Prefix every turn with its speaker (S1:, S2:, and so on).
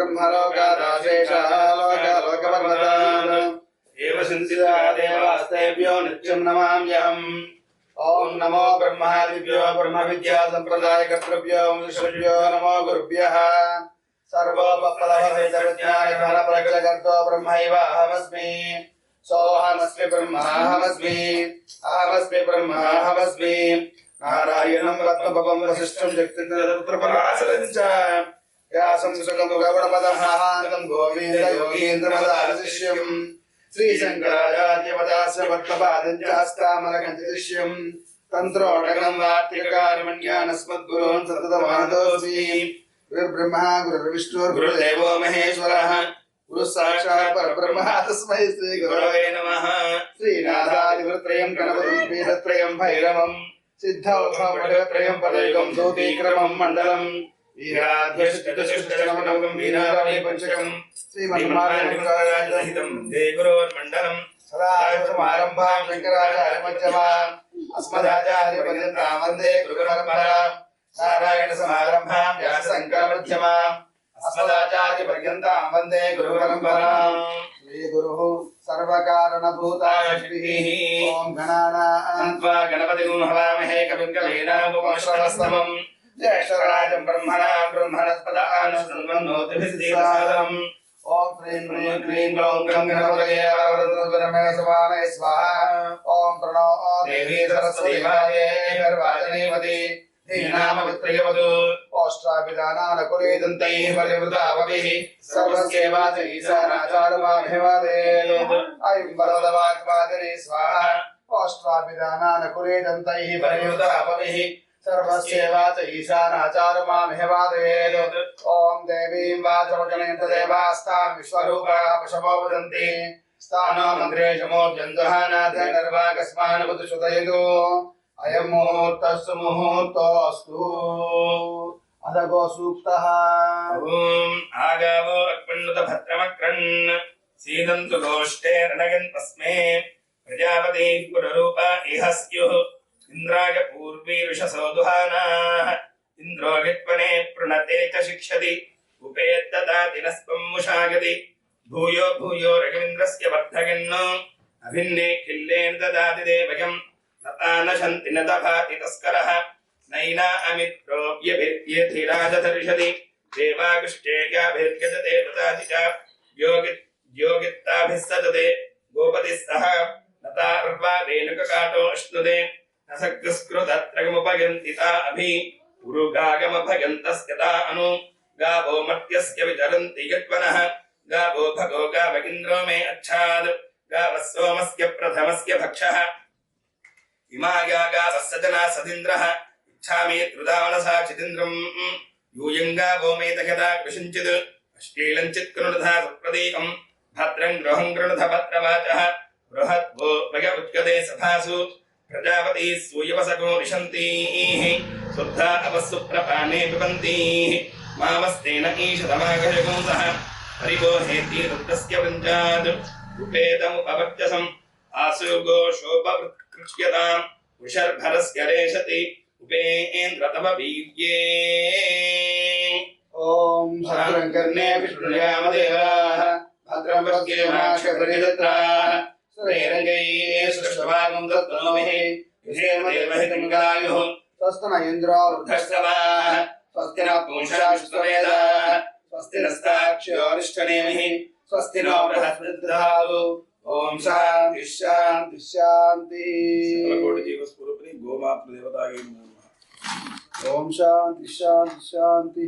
S1: ब्रह्मलोकादाशेषः लोकवर्णतान् एव सिंसिता देवास्तेभ्यो नित्यं नमाम्यहम्। ओम नमो ब्रह्मादिभ्यो ब्रह्मविद्या संप्रदाय कर्तृभ्यो ऋषिभ्यो नमो गुरुभ्यः। सर्वोपप्लवविद्यानिधनप्रकटकर्तो ब्रह्मैवाहमस्मि। सोऽहमस्मि ब्रह्माहमस्मि अहमस्मि ब्रह्माहमस्मि। नारायणं रत्नभवं वसिष्ठं जगत्त्रपराशरं च व्यासं सुगमुगवडपदमहान्तं गोविन्दयोगीन्द्रमदाशिष्यं श्रीशङ्कराचार्यवदास्य भक्तपादं चास्तामलकञ्चिशिष्यं तन्त्रोटकं वार्तिककार्यमन्यानस्मद्गुरून् सततमानतोऽस्मि। गुरुर्ब्रह्मा गुरुर्विष्णु गुरुर्देवो महेश्वरः गुरुः साक्षात् परब्रह्म तस्मै श्रीगुरवे नमः। श्रीनाथादिवृत्रयं गणपतिं पीठत्रयं भैरवं सिद्धौघमण्डलत्रयं पदैकं दूतीक्रमं मण्डलं वीराध्यष्टितशिष्टनमनं वीरावली पञ्चकं श्रीमन्मार्गहितं वन्दे गुरोर्मण्डलं सदाशिवसमारम्भां शङ्कराचार्यमध्यमाम् अस्मदाचार्यपर्यन्तां वन्दे गुरुपरम्पराम् नारायणसमारम्भां व्यासशङ्करमध्यमाम् अस्मदाचार्यपर्यन्तां वन्दे गुरुपरम्पराम्। श्रीगुरुः सर्वकारणभूताय श्रीः ॐ गणानां गणपतिं हवामहे कविं कवीनामुपमश्रवस्तमम् ज्येष्ठराजं ब्रह्मणां ब्रह्मणस्पदानुसृण्वन्नोतिभिस्सादनम्। ॐ श्रीं ह्रीं क्लीं ग्लौं गं गणपतये वरदमे स्वाहाय स्वाहा। ॐ प्रणो देवी सरस्वती माये गर्वाजनेवती धीनामवित्रयवतु ओष्ट्राभिधानानकुलेदन्तैः परिवृतावभिः सर्वस्यैवाच ईशानाचारुमाभिवादेत्। ऐं वरदवाग्वादिने स्वाहा ओष्ट्राभिधानानकुलेदन्तैः परिवृतावभिः सर्वस्यैवाच ईशानाचारुमाभिवादेत्। ॐ देवीं वाचवचनेन देवास्तां विश्वरूपा पशवो वदन्ति स्थानो मन्त्रेशमोऽभ्यन्तहानाथैर्वाकस्मान्वदुषुदयतु अयं मुहूर्तस्तु मुहूर्तोऽस्तु। अदगो सूक्तः। ओम आगावो अक्पन्नुत भद्रमक्रन् सीदन्तु गोष्ठे रणगन् तस्मै प्रजापति पुररूपा इह स्युः इन्द्राय पूर्वीरुषसो दुहानाः इन्द्रो वित्वने प्रणते च शिक्षति उपेत्तदाति नस्पं मुषागति भूयो भूयो रघुन्द्रस्य वर्धयन्नो अभिन्ने किल्लेन ददाति देवयम् नतानशन्ति न दभाति तस्करः नैना अमित्रोऽप्यभिर्यधिराजधर्षति देवागुष्टेयाभिर्यजते ददाति च योगित्ताभिः सजते गोपतिः सह नतार्वा रेणुककाटो अश्नुते न सकृस्कृतत्रगमुपयन्ति ता अभि उरुगागमभयन्तस्य ता अनु गावो मर्त्यस्य विचरन्ति यज्वनः गावो भगो गावगिन्द्रो मे अच्छाद् गावः सोमस्य प्रथमस्य भक्षः इमाया गावः सजना सदिन्द्रः इच्छामि त्रुदावनसा चिदिन्द्रम् यूयं गावो मे दह्यता कृषिञ्चित् अश्लीलञ्चित् कृणुधा सुप्रतीकम् भद्रं गृहं गृणुध भद्रवाचः बृहद्वो वय उच्यते सभासु प्रजापति सूयवसको रिषन्तीः शुद्धा अपस्सु प्रपाने पिबन्तीः मामस्तेन ईशतमागजगुंसः परिबोहेति रुद्रस्य वृञ्जात् उपेतमुपवर्चसम् आसुगो शोभवृत्कृष्यताम् विशर्भरस्य रेशति उपेन्द्रतम वीर्ये। ॐ भद्रं कर्णे विष्णुयामदेवाः भद्रं पश्येमाक्षपरिदत्राः श्रीरङ्गैः सृष्टभागं दत्तनोभिः विषेमदेवहितङ्गायुः स्वस्ति न इन्द्रो वृद्धश्रवाः स्वस्ति न पूषा विश्ववेदाः स्वस्ति नस्ताक्ष्यो अरिष्टनेमिः स्वस्ति नो बृहस्पतिर्दधातु। ओम शांति शांति शांति। सकलकोटि जीवस्वरूपिणी गोमातृ देवतायै नमः। ओम शांति शांति शांति।